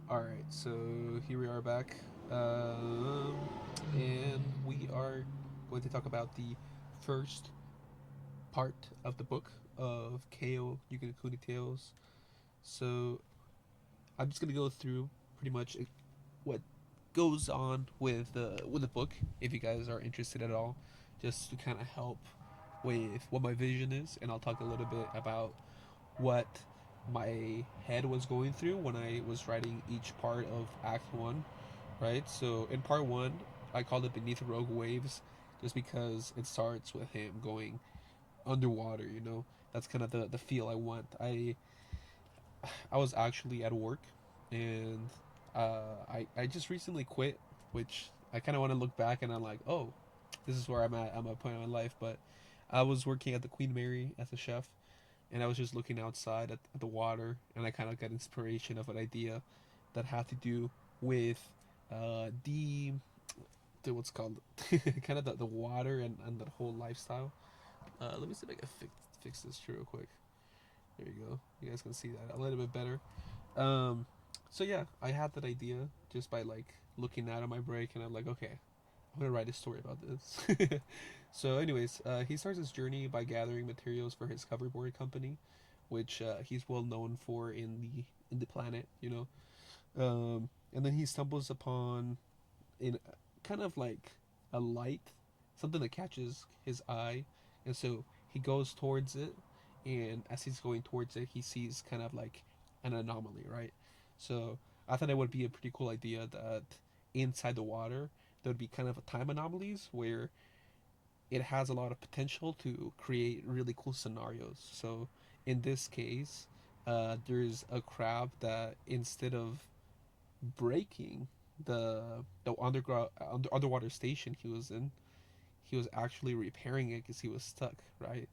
All right, so here we are back, um, and we are going to talk about the first part of the book of Kale Yukinokuni Tales. So I'm just gonna go through pretty much what goes on with the book, if you guys are interested at all, just to kind of help with what my vision is, and I'll talk a little bit about what my head was going through when I was writing each part of Act One, right? So in part one, I called it Beneath Rogue Waves, just because it starts with him going underwater. That's kind of the feel I want. I was actually at work, and I just recently quit, which I kind of want to look back and I'm like, oh, this is where I'm at my point in my life. But I was working at the Queen Mary as a chef, and I was just looking outside at the water, and I kind of got inspiration of an idea that had to do with the what's called kind of the water and the whole lifestyle. Let me see if I can fix this real quick. There you go. You guys can see that a little bit better. Um, so yeah, I had that idea just by like looking out of my break, and I'm like, okay, I'm gonna write a story about this. So, anyways, he starts his journey by gathering materials for his coverboard company, which he's well known for in the planet, and then he stumbles upon in kind of like a light, something that catches his eye, and so he goes towards it, and as he's going towards it, he sees kind of like an anomaly, right? So I thought it would be a pretty cool idea that inside the water there would be kind of a time anomalies where it has a lot of potential to create really cool scenarios. So in this case, there's a crab that instead of breaking the underwater station he was in, he was actually repairing it because he was stuck, right?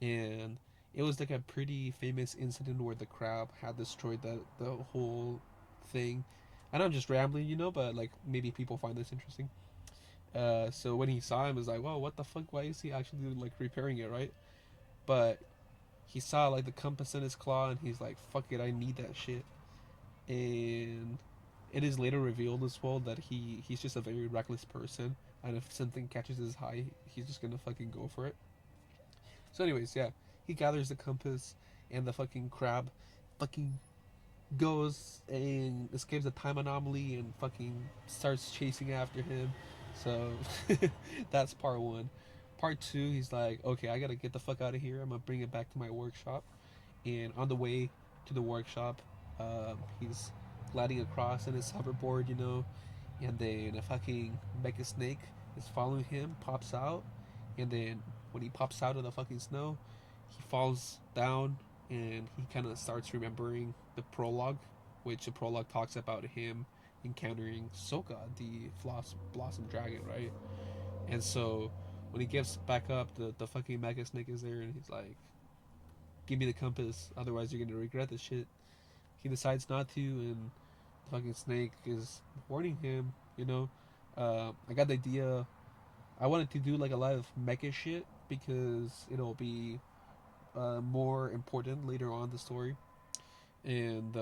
And it was like a pretty famous incident where the crab had destroyed the whole thing. I know I'm just rambling, but like maybe people find this interesting. So when he saw him, it was like, "Well, what the fuck? Why is he actually like repairing it, right?" But he saw like the compass in his claw, and he's like, "Fuck it, I need that shit." And it is later revealed as well that he's just a very reckless person, and if something catches his eye, he's just gonna fucking go for it. So, anyways, yeah, he gathers the compass, and the fucking crab, fucking goes and escapes the time anomaly and fucking starts chasing after him. So that's part one. Part two, he's like, okay, I gotta get the fuck out of here. I'm gonna bring it back to my workshop. And on the way to the workshop, he's gliding across in his hoverboard, and then a fucking mega snake is following him, pops out, and then when he pops out of the fucking snow, he falls down and he kind of starts remembering the prologue, which the prologue talks about him encountering Sokka, the Floss Blossom Dragon, right? And so when he gets back up, the fucking mega snake is there, and he's like, "Give me the compass, otherwise you're gonna regret this shit." He decides not to, and the fucking snake is warning him. I got the idea. I wanted to do like a lot of mecha shit because it'll be more important later on in the story. And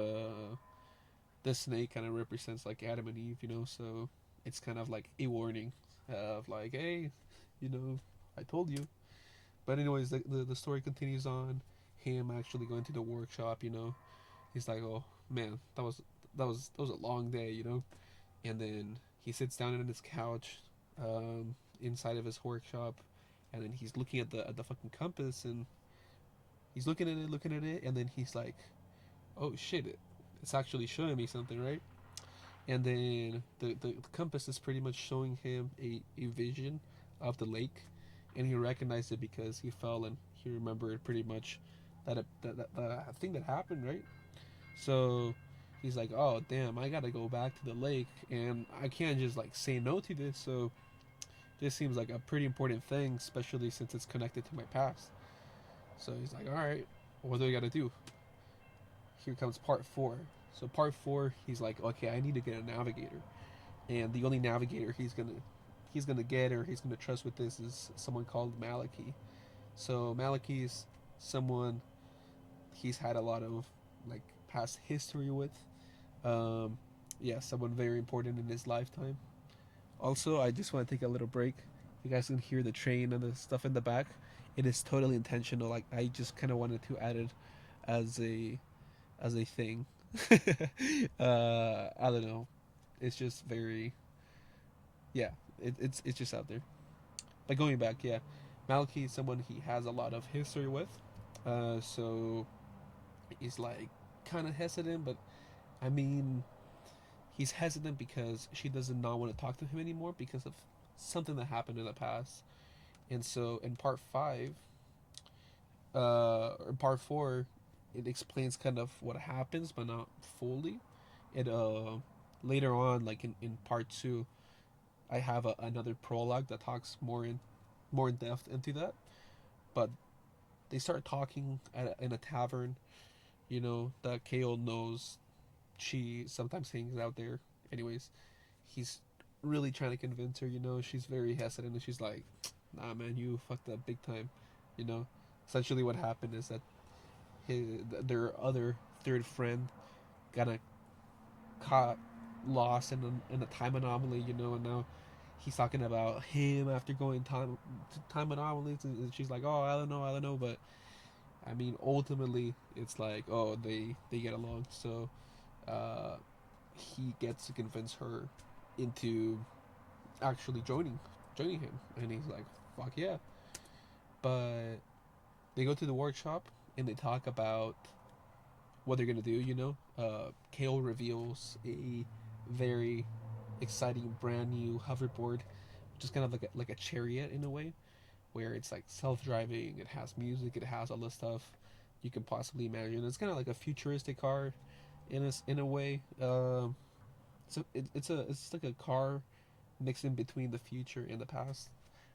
the snake kind of represents like Adam and Eve, so it's kind of like a warning of like, hey, you know, I told you. But anyways, the story continues on. Him actually going to the workshop, he's like, oh man, that was a long day, and then he sits down on his couch, inside of his workshop, and then he's looking at the fucking compass, and he's looking at it, and then he's like, oh shit, it's actually showing me something, right? And then the compass is pretty much showing him a vision of the lake, and he recognized it because he fell and he remembered pretty much that thing that happened, right? So he's like, oh damn, I gotta go back to the lake, and I can't just like say no to this. So this seems like a pretty important thing, especially since it's connected to my past. So he's like, all right, what do I gotta do? Here comes part four. So part four, he's like, okay, I need to get a navigator, and the only navigator he's gonna get or he's gonna trust with this is someone called Maliki. So Maliki is someone he's had a lot of like past history with. Um, yeah, someone very important in his lifetime. Also, I just want to take a little break. You guys can hear the train and the stuff in the back. It is totally intentional. Like I just kind of wanted to add it as a thing. I don't know. It's just very yeah. It's just out there. But going back, yeah, Malky is someone he has a lot of history with. So he's like kind of hesitant, but I mean, he's hesitant because she does not want to talk to him anymore because of something that happened in the past. And so in part five, or part four, it explains kind of what happens, but not fully. It later on, like in part two, I have another prologue that talks more in depth into that. But they start talking in a tavern. You know that Kale knows she sometimes hangs out there. Anyways, he's really trying to convince her. You know, she's very hesitant, and she's like, "Nah, man, you fucked up big time." You know, essentially what happened is that their other third friend got caught lost in a time anomaly. You know, and now he's talking about him after going time anomalies, and she's like, "Oh, I don't know," but I mean, ultimately, it's like, oh, they get along. So uh, he gets to convince her into actually joining him, and he's like, fuck yeah. But they go to the workshop and they talk about what they're gonna do. You know, Kale reveals a very exciting brand new hoverboard, just kind of like a chariot in a way, where it's like self-driving. It has music. It has all the stuff you can possibly imagine. It's kind of like a futuristic car in a way. So it's like a car mixed in between the future and the past.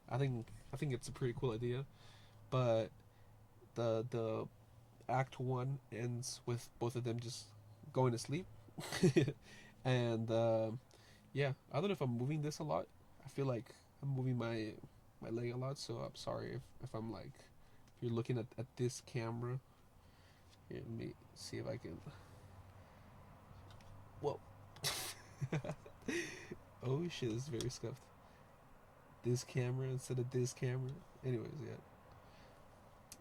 I think it's a pretty cool idea. But the act one ends with both of them just going to sleep. And yeah, I don't know if I'm moving this a lot. I feel like I'm moving my leg a lot, so I'm sorry if I'm like if you're looking at this camera. Here, let me see if I can. Whoa. Oh shit, this is very scuffed. This camera instead of this camera. Anyways,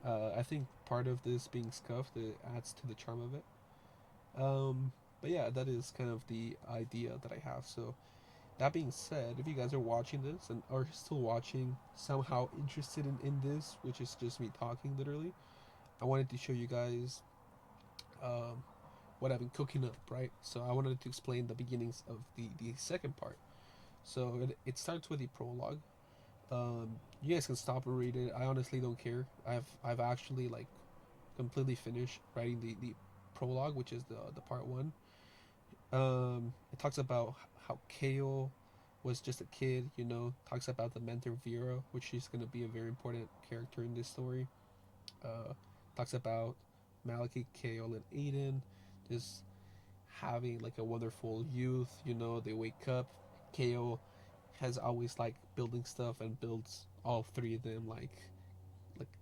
yeah. I think part of this being scuffed it adds to the charm of it. But yeah, that is kind of the idea that I have. So that being said, if you guys are watching this and are still watching, somehow interested in this, which is just me talking literally, I wanted to show you guys um, what I've been cooking up, right? So I wanted to explain the beginnings of the second part. So it starts with the prologue. You guys can stop and read it. I honestly don't care. I've actually like completely finished writing the prologue, which is the part one. It talks about how Kale was just a kid, you know. Talks about the mentor Vera, which is gonna be a very important character in this story. Uh, Talks about Malachi, Kale, and Aiden just having like a wonderful youth. You know, they wake up. Kale has always like building stuff and builds all three of them like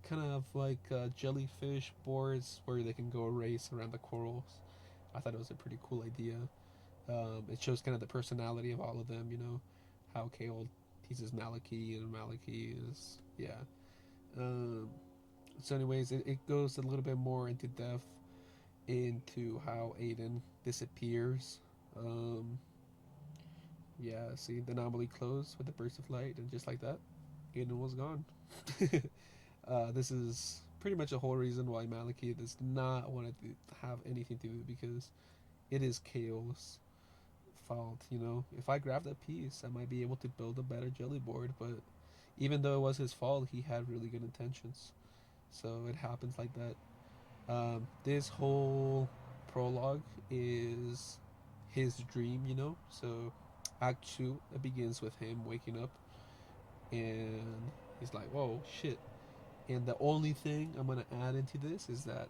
kind of like jellyfish boards where they can go race around the corals. I thought it was a pretty cool idea. It shows kind of the personality of all of them. You know, how Kale teases Maliki and Maliki is yeah. Um, so, anyways, it goes a little bit more into depth into how Aiden disappears. Um, yeah, see the anomaly closed with the burst of light, and just like that, Aiden was gone. This is pretty much the whole reason why Maliki does not want to have anything to do because it is Kale's fault. You know, if I grab that piece, I might be able to build a better jelly board. But even though it was his fault, he had really good intentions. So it happens like that. This whole prologue is his dream, you know. So Act Two it begins with him waking up, and he's like, "Whoa, shit!" And the only thing I'm gonna add into this is that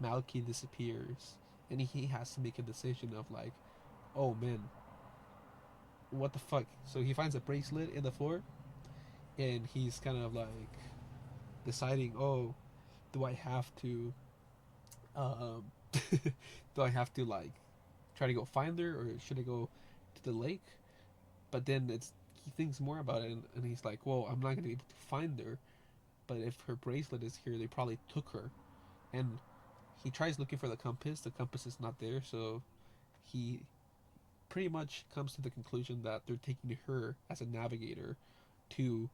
Malky disappears, and he has to make a decision of like, "Oh man, what the fuck?" So he finds a bracelet in the floor, and he's kind of like deciding, "Oh, do I have to, um, do I have to like try to go find her, or should I go to the lake? But then he thinks more about it, and he's like, well, I'm not gonna be able to find her. But if her bracelet is here, they probably took her. And he tries looking for the compass. The compass is not there, so he pretty much comes to the conclusion that they're taking her as a navigator to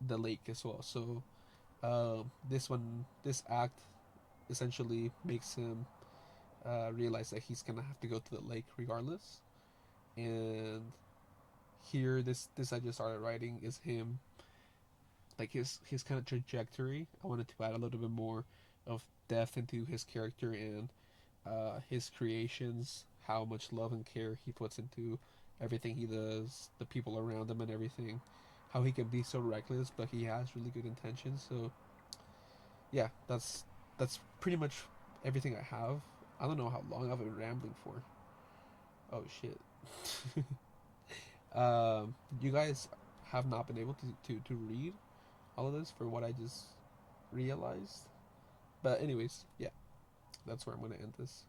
the lake as well. So this act essentially makes him realize that he's gonna have to go to the lake regardless. And here, this I just started writing is him, like his kind of trajectory. I wanted to add a little bit more of depth into his character and his creations, how much love and care he puts into everything he does, the people around him, and everything. How he can be so reckless, but he has really good intentions. So yeah, that's pretty much everything I have. I don't know how long I've been rambling for. Oh shit. You guys have not been able to read all of this for what I just realized. But anyways, yeah, that's where I'm gonna end this.